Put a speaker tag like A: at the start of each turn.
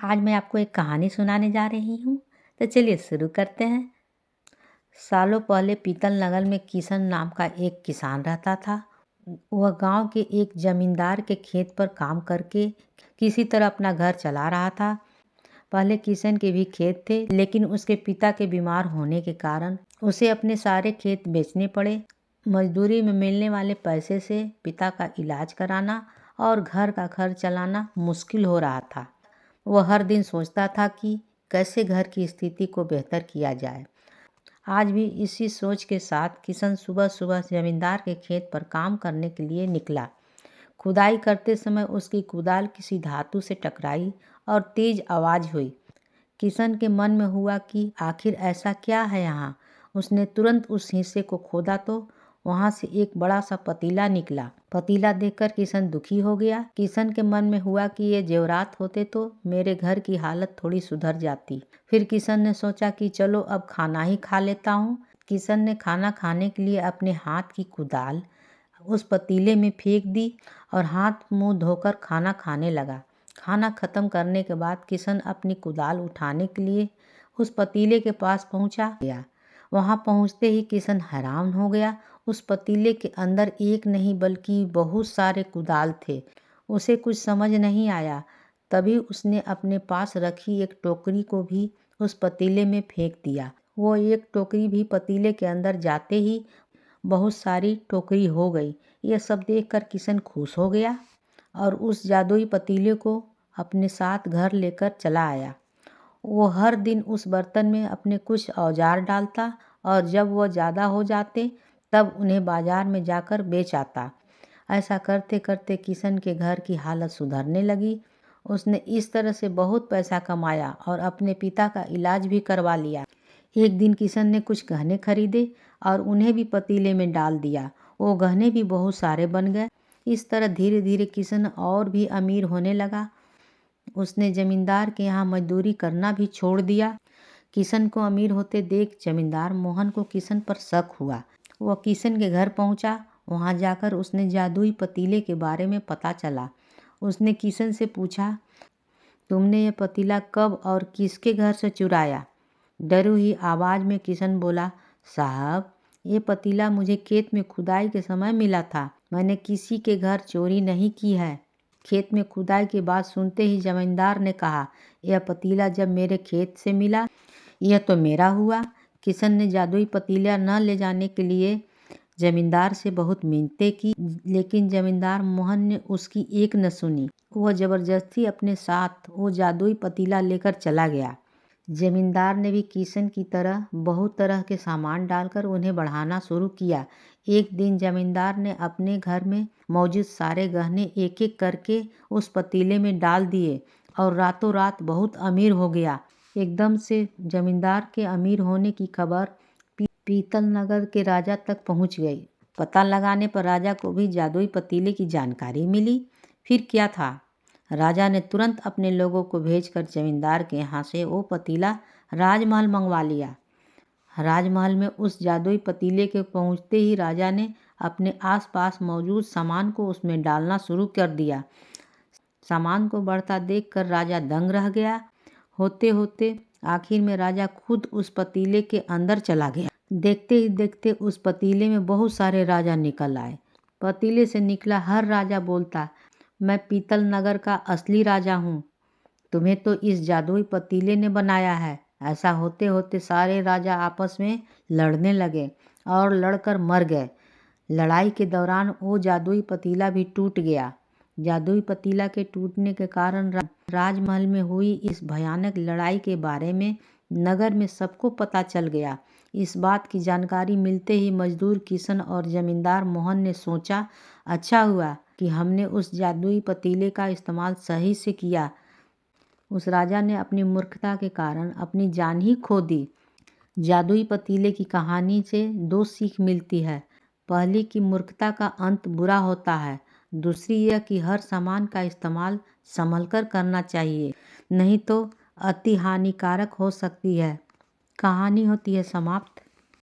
A: आज मैं आपको एक कहानी सुनाने जा रही हूँ। तो चलिए शुरू करते हैं। सालों पहले पीतल नगर में किशन नाम का एक किसान रहता था। वह गांव के एक जमींदार के खेत पर काम करके किसी तरह अपना घर चला रहा था। पहले किशन के भी खेत थे, लेकिन उसके पिता के बीमार होने के कारण उसे अपने सारे खेत बेचने पड़े। मजदूरी में मिलने वाले पैसे से पिता का इलाज कराना और घर का खर्च चलाना मुश्किल हो रहा था। वह हर दिन सोचता था कि कैसे घर की स्थिति को बेहतर किया जाए। आज भी इसी सोच के साथ किशन सुबह सुबह जमींदार के खेत पर काम करने के लिए निकला। खुदाई करते समय उसकी कुदाल किसी धातु से टकराई और तेज आवाज़ हुई। किशन के मन में हुआ कि आखिर ऐसा क्या है यहाँ। उसने तुरंत उस हिस्से को खोदा तो वहाँ से एक बड़ा सा पतीला निकला। पतीला देखकर किशन दुखी हो गया। किशन के मन में हुआ कि ये जेवरात होते तो मेरे घर की हालत थोड़ी सुधर जाती। फिर किशन ने सोचा कि चलो अब खाना ही खा लेता हूँ। किशन ने खाना खाने के लिए अपने हाथ की कुदाल उस पतीले में फेंक दी और हाथ मुंह धोकर खाना खाने लगा। खाना खत्म करने के बाद किशन अपनी कुदाल उठाने के लिए उस पतीले के पास पहुंचा गया। वहां पहुंचते ही किशन हैरान हो गया। उस पतीले के अंदर एक नहीं बल्कि बहुत सारे कुदाल थे। उसे कुछ समझ नहीं आया। तभी उसने अपने पास रखी एक टोकरी को भी उस पतीले में फेंक दिया। वो एक टोकरी भी पतीले के अंदर जाते ही बहुत सारी टोकरी हो गई। यह सब देखकर किशन खुश हो गया और उस जादुई पतीले को अपने साथ घर लेकर चला आया। वो हर दिन उस बर्तन में अपने कुछ औजार डालता और जब वह ज़्यादा हो जाते तब उन्हें बाजार में जाकर बेच आता। ऐसा करते करते किशन के घर की हालत सुधरने लगी। उसने इस तरह से बहुत पैसा कमाया और अपने पिता का इलाज भी करवा लिया। एक दिन किशन ने कुछ गहने खरीदे और उन्हें भी पतीले में डाल दिया। वो गहने भी बहुत सारे बन गए। इस तरह धीरे धीरे किशन और भी अमीर होने लगा। उसने जमींदार के यहाँ मजदूरी करना भी छोड़ दिया। किशन को अमीर होते देख जमींदार मोहन को किशन पर शक हुआ। वह किशन के घर पहुंचा। वहां जाकर उसने जादुई पतीले के बारे में पता चला। उसने किशन से पूछा, तुमने ये पतीला कब और किसके घर से चुराया? डरी हुई आवाज़ में किशन बोला, साहब ये पतीला मुझे खेत में खुदाई के समय मिला था। मैंने किसी के घर चोरी नहीं की है। खेत में खुदाई की बात सुनते ही जमींदार ने कहा, यह पतीला जब मेरे खेत से मिला यह तो मेरा हुआ। किशन ने जादुई पतीला न ले जाने के लिए जमींदार से बहुत मिन्नतें की, लेकिन जमींदार मोहन ने उसकी एक न सुनी। वह जबरदस्ती अपने साथ वो जादुई पतीला लेकर चला गया। जमींदार ने भी किशन की तरह बहुत तरह के सामान डालकर उन्हें बढ़ाना शुरू किया। एक दिन जमींदार ने अपने घर में मौजूद सारे गहने एक एक करके उस पतीले में डाल दिए और रातों रात बहुत अमीर हो गया। एकदम से जमींदार के अमीर होने की खबर पीतल नगर के राजा तक पहुंच गई। पता लगाने पर राजा को भी जादुई पतीले की जानकारी मिली। फिर क्या था, राजा ने तुरंत अपने लोगों को भेजकर जमींदार के यहाँ से वो पतीला राजमहल मंगवा लिया। राजमहल में उस जादुई पतीले के पहुँचते ही राजा ने अपने आसपास मौजूद सामान को उसमें डालना शुरू कर दिया। सामान को बढ़ता देखकर राजा दंग रह गया। होते होते आखिर में राजा खुद उस पतीले के अंदर चला गया। देखते ही देखते उस पतीले में बहुत सारे राजा निकल आए। पतीले से निकला हर राजा बोलता, मैं पीतल नगर का असली राजा हूँ। तुम्हें तो इस जादुई पतीले ने बनाया है। ऐसा होते होते सारे राजा आपस में लड़ने लगे और लड़कर मर गए। लड़ाई के दौरान वो जादुई पतीला भी टूट गया। जादुई पतीला के टूटने के कारण राजमहल में हुई इस भयानक लड़ाई के बारे में नगर में सबको पता चल गया। इस बात की जानकारी मिलते ही मजदूर किशन और जमींदार मोहन ने सोचा, अच्छा हुआ कि हमने उस जादुई पतीले का इस्तेमाल सही से किया। उस राजा ने अपनी मूर्खता के कारण अपनी जान ही खो दी। जादुई पतीले की कहानी से दो सीख मिलती है। पहली कि मूर्खता का अंत बुरा होता है। दूसरी यह कि हर सामान का इस्तेमाल संभलकर करना चाहिए, नहीं तो अति हानिकारक हो सकती है। कहानी होती है समाप्त।